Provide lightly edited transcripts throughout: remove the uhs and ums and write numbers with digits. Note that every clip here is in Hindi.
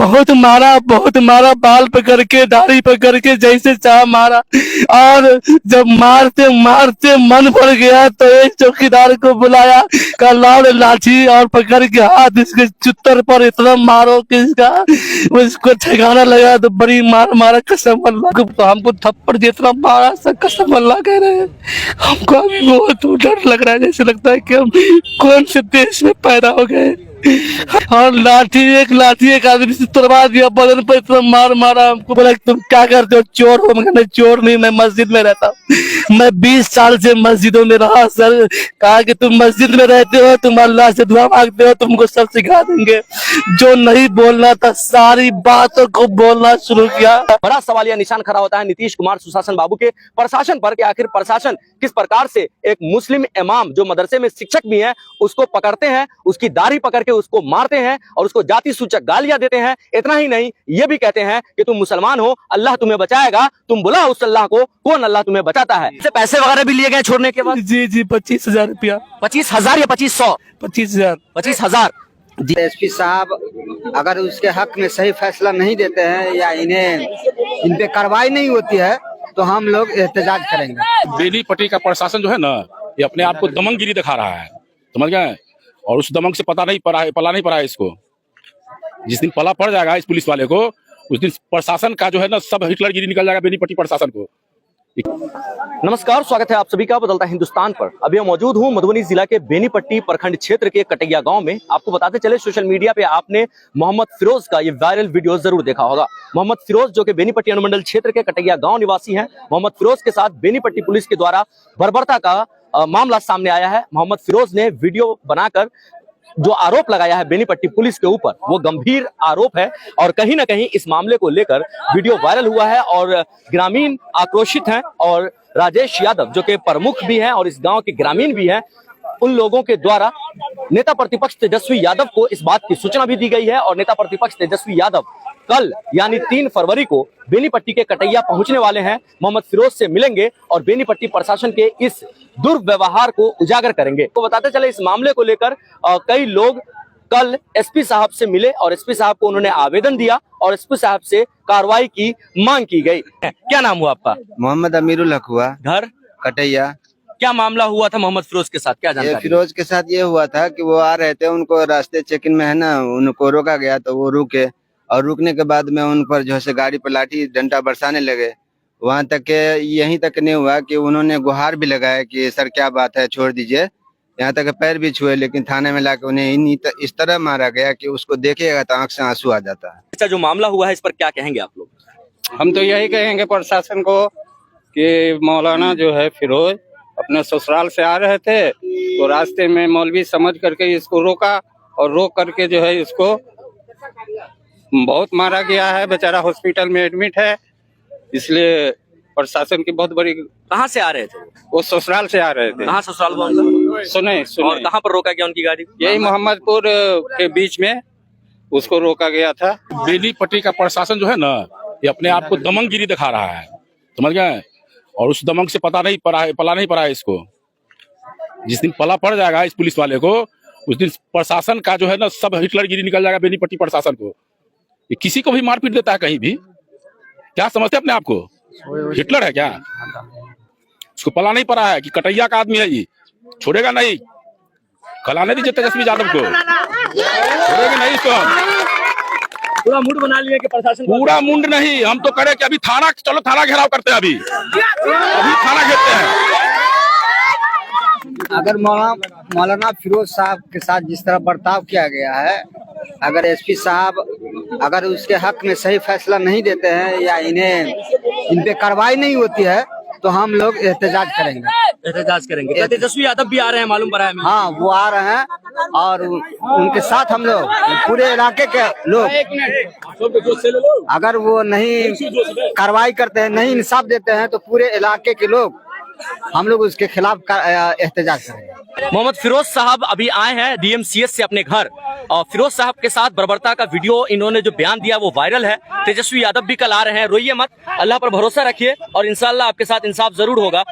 बहुत मारा, बाल पकड़ के, दाढ़ी पकड़ के, जैसे चाह मारा। और जब मारते मारते मन भर गया तो एक चौकीदार को बुलाया, कहा लाओ लाठी, और पकड़ के हाथ इसके चुत्तर पर इतना मारो कि उसको ठिकाना लगा। तो बड़ी मार मारा, कसम अल्लाह को, तो हमको थप्पड़ जितना मारा सब कसम अल्लाह कह रहे हैं। हमको अभी बहुत डर लग रहा है, जैसे लगता है कि हम कौन से देश में पैदा हो गए। और लाठी एक आदमी से तुड़वा दिया, बदन पर इतना मार मारा। हमको बोला तुम क्या करते हो, चोर हो? मैं चोर नहीं, मैं मस्जिद में रहता हूँ। मैं 20 साल से मस्जिदों में रहा सर। कहा कि तुम मस्जिद में रहते हो, तुम अल्लाह से दुआ मांगते हो, तुमको सब सिखा देंगे। जो नहीं बोलना था सारी बातों को बोलना शुरू किया। बड़ा सवालिया निशान खड़ा होता है नीतीश कुमार सुशासन बाबू के प्रशासन पर कि आखिर प्रशासन किस प्रकार से एक मुस्लिम इमाम जो मदरसे में शिक्षक भी हैं उसको पकड़ते हैं, उसकी दाढ़ी पकड़ के उसको मारते हैं और उसको जाति सूचक गालियां देते हैं। इतना ही नहीं, ये भी कहते हैं कि तुम मुसलमान हो, अल्लाह तुम्हें बचाएगा, तुम बुला उस अल्लाह को, कौन अल्लाह तुम्हें बचाता है। इससे पैसे वगैरह भी लिए गए छोड़ने के बाद? जी 25,000 रुपया। 25,000 या 2500? 25,000। 25,000। एसपी साहब अगर उसके हक में सही फैसला नहीं देते हैं या इन पे कार्रवाई नहीं होती है तो हम लोग एहतजाज करेंगे। बेनीपट्टी का प्रशासन जो है ना, ये अपने आप को दमनगिरी दिखा रहा है, समझ गए? और उस दमन से पला नहीं पड़ा है इसको। जिस दिन पला पड़ जाएगा इस पुलिस वाले को, उस दिन प्रशासन का जो है ना सब हिटलरगिरी निकल जाएगा बेनीपट्टी प्रशासन को। नमस्कार, स्वागत है आप सभी का बदलता हिंदुस्तान पर। अभी मैं मौजूद हूं मधुबनी जिला के बेनीपट्टी प्रखंड क्षेत्र के कटैया गांव में। आपको बताते चले, सोशल मीडिया पे आपने मोहम्मद फिरोज का ये वायरल वीडियो जरूर देखा होगा। मोहम्मद फिरोज जो कि बेनीपट्टी अनुमंडल क्षेत्र के कटैया गांव निवासी हैं। मोहम्मद फिरोज के साथ बेनीपट्टी पुलिस के द्वारा बर्बरता का मामला सामने आया है। मोहम्मद फिरोज ने वीडियो बनाकर जो आरोप लगाया है बेनीपट्टी पुलिस के ऊपर, वो गंभीर आरोप है और कहीं ना कहीं इस मामले को लेकर वीडियो वायरल हुआ है और ग्रामीण आक्रोशित हैं। और राजेश यादव जो कि प्रमुख भी हैं और इस गांव के ग्रामीण भी हैं, उन लोगों के द्वारा नेता प्रतिपक्ष तेजस्वी यादव को इस बात की सूचना भी दी गई है। और नेता प्रतिपक्ष तेजस्वी यादव कल यानी 3 फरवरी को बेनीपट्टी के कटैया पहुंचने वाले हैं, मोहम्मद फिरोज से मिलेंगे और बेनीपट्टी प्रशासन के इस दुर्व्यवहार को उजागर करेंगे। तो बताते चले, इस मामले को लेकर कई लोग कल एसपी साहब से मिले और एसपी साहब को उन्होंने आवेदन दिया और एसपी साहब से कार्रवाई की मांग की गई। क्या नाम हुआ आपका? मोहम्मद अमीरुल हक हुआ। घर? कटैया। क्या मामला हुआ था मोहम्मद फिरोज के साथ, क्या जानकारी? फिरोज के साथ ये हुआ था कि वो आ रहे थे, उनको रास्ते चेकिंग में है ना, उनको रोका गया तो वो रुके और रुकने के बाद में उन पर जो है गाड़ी पर लाठी डंडा बरसाने लगे। वहां तक के यहीं तक नहीं हुआ कि उन्होंने गुहार भी लगाया कि सर क्या बात है, छोड़ दीजिए। यहाँ तक पैर भी छुए, लेकिन थाने में लाके उन्हें इस तरह मारा गया कि उसको देखेगा तो आंख से आंसू आ जाता है। अच्छा, जो मामला हुआ है इस पर क्या कहेंगे आप लोग? हम तो यही कहेंगे प्रशासन को कि मौलाना जो है फिरोज अपने ससुराल से आ रहे थे तो रास्ते में मौलवी समझ करके इसको रोका और रोक करके जो है इसको बहुत मारा गया है। बेचारा हॉस्पिटल में एडमिट है, इसलिए प्रशासन की बहुत बड़ी। कहाँ से आ रहे थे वो ससुराल से आ रहे थे। कहाँ ससुराल हुआ उनका? सुने और कहाँ पर रोका गया उनकी गाड़ी? यही मोहम्मदपुर के बीच में उसको रोका गया था। बेनीपट्टी का प्रशासन जो है ना, ये अपने आप को दमनगिरी दिखा रहा है, समझ गए? और उस दमन से पला नहीं पड़ा है इसको। जिस दिन पला पड़ जाएगा इस पुलिस वाले को, उस दिन प्रशासन का जो है ना सब हिटलरगिरी निकल जाएगा बेनीपट्टी प्रशासन को। ये किसी को भी मारपीट देता है कहीं भी। क्या समझते हैं अपने आप को, हिटलर है क्या? उसको पला नहीं पड़ा है कि कटैया का आदमी है, ये छोड़ेगा नहीं। कल आने दीजिए तेजस्वी यादव को, छोड़ेगा नहीं इसको। पूरा मूड बना लिया कि प्रशासन, पूरा मुंड नहीं, हम तो करे कि अभी थाना, चलो थाना घेराव करते हैं, अभी थाना घेरते हैं। अगर मौलाना फिरोज साहब के साथ जिस तरह बर्ताव किया गया है, अगर एसपी साहब अगर उसके हक में सही फैसला नहीं देते हैं या इन पे कार्रवाई नहीं होती है तो हम लोग एहतजाज करेंगे। तेजस्वी यादव भी आ रहे हैं, मालूम पड़ा है? हाँ, वो आ रहे हैं और उनके साथ हम लोग पूरे इलाके के लोग, अगर वो नहीं कार्रवाई करते हैं, नहीं इंसाफ देते हैं तो पूरे इलाके के लोग हम लोग उसके खिलाफ एहतजाज करेंगे। मोहम्मद फिरोज साहब अभी आए हैं डीएमसीएच से अपने घर और फिरोज साहब के साथ बर्बरता का वीडियो इन्होंने जो बयान दिया वो वायरल है। तेजस्वी यादव भी कल आ रहे हैं, रोइए मत, अल्लाह पर भरोसा रखिए और इंशाल्लाह आपके साथ इंसाफ जरूर होगा।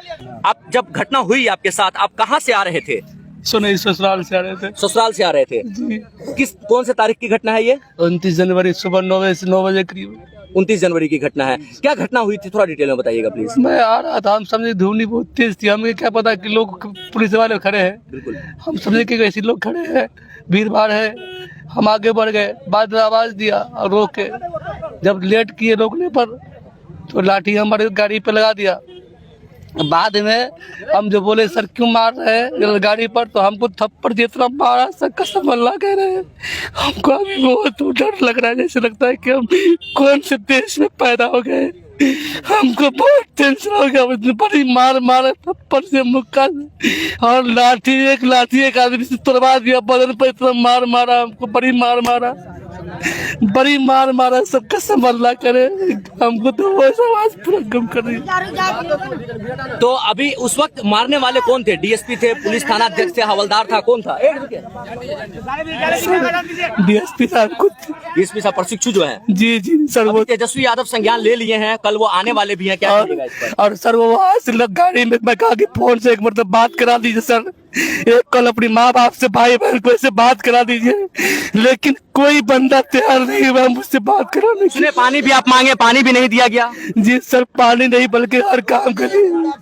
आप जब घटना हुई आपके साथ, आप कहां से आ रहे थे? सुने ससुराल से आ रहे थे ससुराल से आ रहे थे। जी। कौन से तारीख की घटना है ये? 29 जनवरी सुबह 9 बजे करीब 29 जनवरी की घटना है। क्या घटना हुई थी, थोड़ा डिटेल में बताइएगा प्लीज। मैं आ रहा था, हम समझे धूनी बहुत तेज थी, हमें क्या पता कि लोग पुलिस वाले खड़े हैं, बिल्कुल। हम समझे कि ऐसे लोग खड़े हैं, भीड़ भाड़ है, हम आगे बढ़ गए, बाद में आवाज दिया और रोक के जब लेट किए रोकने पर तो लाठी हमारे गाड़ी पे लगा दिया। बाद में हम जो बोले सर क्यों मार रहे हैं गाड़ी पर, तो हमको थप्पड़ जितना मारा सर कसम अल्लाह कह रहे हैं, हमको अभी बहुत डर लग रहा है, जैसे लगता है कि हम कौन से देश में पैदा हो गए। हमको बहुत टेंशन हो गया, उसने बड़ी मार मारा थप्पड़ से, मुक्का से और लाठी एक आदमी से तुड़वा दिया, बदन पर इतना मार मारा, हमको बड़ी मार मारा सब कसम अल्लाह करे, हमको तो वो आवाज पूरा गम कर रही है। तो अभी उस वक्त मारने वाले कौन थे? डीएसपी थे, पुलिस थाना अध्यक्ष थे, हवलदार था, कौन था? डीएसपी साहब खुद। डीएसपी साहब प्रशिक्षु जो है। जी सर, वो तेजस्वी यादव संज्ञान ले लिए हैं, कल वो आने वाले भी हैं, क्या करिएगा इस पर? और सर वो वहाँ से लग गाड़ी में, मैं कहा कि फोन से एक मतलब बात करा दीजिए सर, एक कल अपनी माँ बाप से, भाई बहन को ऐसे बात करा दीजिए, लेकिन कोई बंदा तैयार नहीं हुआ मुझसे बात कराने की। पानी भी आप मांगे, पानी भी नहीं दिया गया। जी सर, पानी नहीं बल्कि हर काम के लिए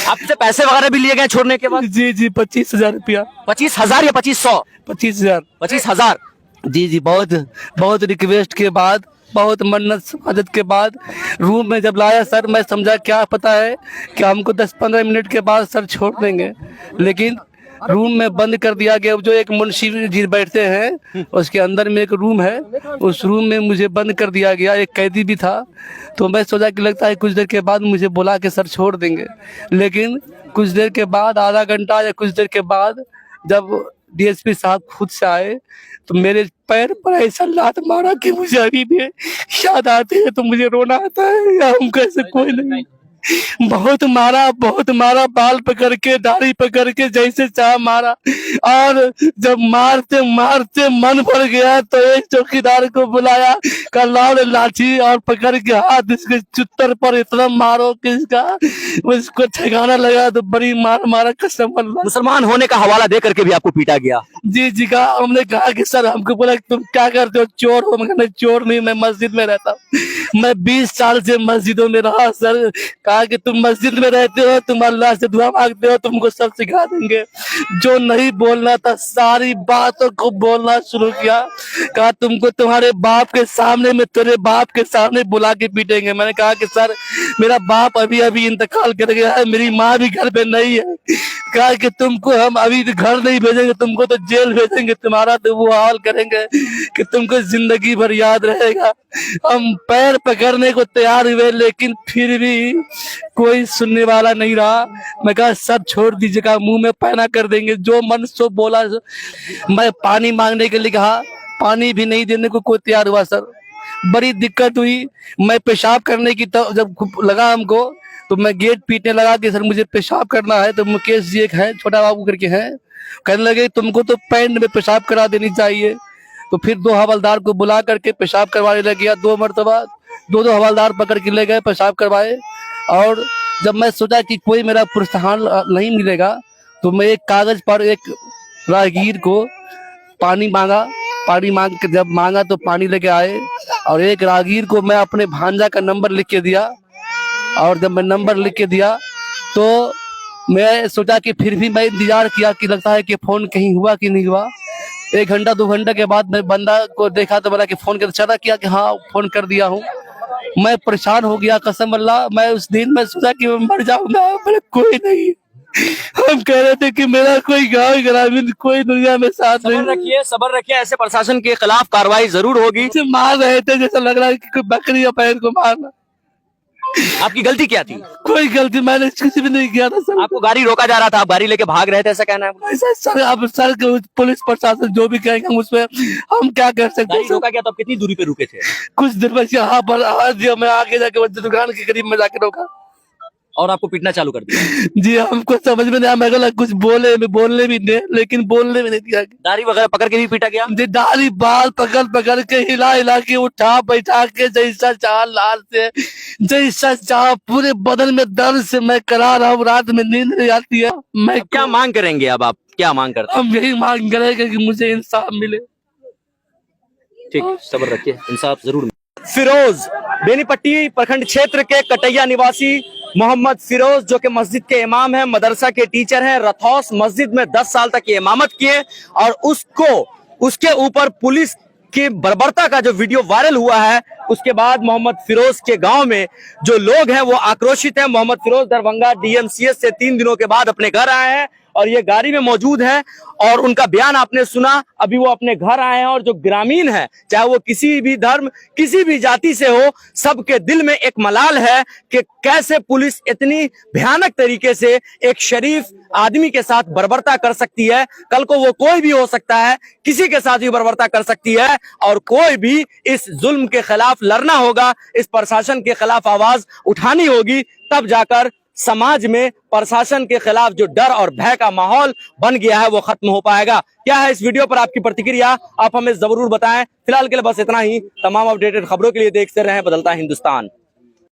आपसे पैसे वगैरह भी लिए गए छोड़ने के बाद? जी 25,000 रुपया। 25,000 या 2500? 25,000। 25,000। जी बहुत रिक्वेस्ट के बाद, बहुत मन्नत समाजत के बाद रूम में जब लाया सर, मैं समझा क्या पता है कि हमको 10-15 मिनट के बाद सर छोड़ देंगे, लेकिन रूम में बंद कर दिया गया। जो एक मुंशी जी बैठते हैं उसके अंदर में एक रूम है, उस रूम में मुझे बंद कर दिया गया, एक कैदी भी था। तो मैं सोचा कि लगता है कुछ देर के बाद मुझे बुला के सर छोड़ देंगे, लेकिन कुछ देर के बाद, आधा घंटा या कुछ देर के बाद जब डीएसपी साहब खुद से आए तो मेरे पैर पर ऐसा लात मारा कि मुझे अभी भी याद आते हैं तो मुझे रोना आता है, या हम कैसे कोई नहीं। बहुत मारा, बाल पकड़ के, दाढ़ी पकड़ के जैसे चाह मारा, और जब मारते मन भर गया तो एक चौकीदार को बुलाया, का लाल लाठी और पकड़ के हाथ इसके चुत्तर पर इतना मारो कि उसको ठिकाना लगा, तो बड़ी मार मारा कसम अल्लाह। मुसलमान होने का हवाला दे करके भी आपको पीटा गया? जी कहा, हमने कहा कि सर, हमको बोला कि तुम क्या करते हो, चोर हो? मैं चोर नहीं, मैं मस्जिद में रहता हूँ, मैं 20 साल से मस्जिदों में रहा सर। कहा कि तुम मस्जिद में रहते हो, तुम अल्लाह से दुआ मांगते हो, तुमको सब सिखा देंगे। जो नहीं बोलना था सारी बातों को बोलना शुरू किया। कहा तुमको तुम्हारे बाप के सामने में, तेरे बाप के सामने बुला के पीटेंगे। मैंने कहा कि सर, मेरा बाप अभी इंतकाल कर गया है, मेरी माँ भी घर पे नहीं है। कहा कि तुमको हम अभी घर नहीं भेजेंगे, तुमको तो जेल भेजेंगे, तुम्हारा तो वो हाल करेंगे कि तुमको जिंदगी भर याद रहेगा। हम पैर पकड़ने को तैयार हुए, लेकिन फिर भी कोई सुनने वाला नहीं रहा। मैं कहा सर छोड़ दीजिएगा, मुंह में पैना कर देंगे, जो मन सो बोला। मैं पानी मांगने के लिए कहा, पानी भी नहीं देने को कोई तैयार हुआ सर। बड़ी दिक्कत हुई। मैं पेशाब करने की जब लगा हमको, तो मैं गेट पीटने लगा कि सर मुझे पेशाब करना है। तो मुकेश जी एक है, छोटा बाबू करके हैं, कहने लगे तुमको तो पैंट में पेशाब करा देनी चाहिए। तो फिर 2 हवलदार को बुला करके पेशाब करवाने लग गया। 2 मरतबा 2 हवलदार पकड़ के ले गए, पेशाब करवाए। और जब मैं सोचा कि कोई मेरा प्रोत्साहन नहीं मिलेगा, तो मैं एक कागज पर एक राहगीर को पानी मांगा। पानी मांग के जब मांगा तो पानी लेके आए, और एक राहगीर को मैं अपने भांजा का नंबर लिख के दिया। और जब मैं नंबर लिख के दिया तो मैं सोचा कि फिर भी मैं इंतजार किया कि लगता है कि फोन कहीं हुआ कि नहीं हुआ। 1 घंटा 2 घंटे के बाद मैं बंदा को देखा तो बोला कि फोन कर, चला किया कि हाँ फोन कर दिया हूँ। मैं परेशान हो गया कसम अल्लाह। मैं उस दिन मैं सोचा कि मैं मर जाऊंगा, मेरा कोई नहीं। हम कह रहे थे कि मेरा कोई गाँव ग्रामीण कोई दुनिया में साथ नहीं। सबर रखिए, ऐसे प्रशासन के खिलाफ कार्रवाई जरूर होगी। मार रहे थे, जैसा लग रहा है कि कोई बकरी या पैर को मारना। आपकी गलती क्या थी? कोई गलती मैंने किसी भी नहीं किया था सर। आपको गाड़ी रोका जा रहा था, आप गाड़ी लेके भाग रहे थे, ऐसा कहना है? ऐसा सर, अब सर पुलिस प्रशासन जो भी कहेंगे हम उसमें हम क्या कर सकते गाड़ी हैं। रोका गया तो आप कितनी दूरी पे रुके थे? कुछ देर बस यहाँ पर आवाज दिया, मैं आगे जाके दुकान के करीब में जाके रोका। और आपको पीटना चालू कर दिया। जी हमको समझ में नहीं आया, मैं कुछ बोलने भी नहीं, लेकिन बोलने भी नहीं दिया। दाढ़ी वगैरह पकड़ के भी पीटा गया। जी दाढ़ी बाल पकड़ के हिला के उठा बैठा के जैसा चाह लाल से जैसा चाह पूरे बदन में दर्द से मैं करा रहा हूँ, रात में नींद नहीं आती है। मैं अब क्या मांग करेंगे? अब आप क्या मांग करते हम यही मांग करेंगे कि मुझे इंसाफ मिले। हैं? ठीक, सब्र रखिए, इंसाफ जरूर। फिरोज, बेनीपट्टी प्रखंड क्षेत्र के कटैया निवासी मोहम्मद फिरोज, जो कि मस्जिद के इमाम हैं, मदरसा के टीचर हैं, रथौस मस्जिद में 10 साल तक ये इमामत किए, और उसके ऊपर पुलिस की बर्बरता का जो वीडियो वायरल हुआ है, उसके बाद मोहम्मद फिरोज के गांव में जो लोग हैं वो आक्रोशित हैं। मोहम्मद फिरोज दरभंगा डीएमसीएच से 3 दिनों के बाद अपने घर आए हैं और ये गाड़ी में मौजूद है, और उनका बयान आपने सुना। अभी वो अपने घर आए हैं, और जो ग्रामीण है, चाहे वो किसी भी धर्म किसी भी जाति से हो, सबके दिल में एक मलाल है कि कैसे पुलिस इतनी भयानक तरीके से एक शरीफ आदमी के साथ बर्बरता कर सकती है। कल को वो कोई भी हो सकता है, किसी के साथ भी बर्बरता कर सकती है, और कोई भी इस जुल्म के खिलाफ लड़ना होगा, इस प्रशासन के खिलाफ आवाज उठानी होगी, तब जाकर समाज में प्रशासन के खिलाफ जो डर और भय का माहौल बन गया है वो खत्म हो पाएगा। क्या है इस वीडियो पर आपकी प्रतिक्रिया, आप हमें जरूर बताएं। फिलहाल के लिए बस इतना ही। तमाम अपडेटेड खबरों के लिए देखते रहें बदलता हिंदुस्तान।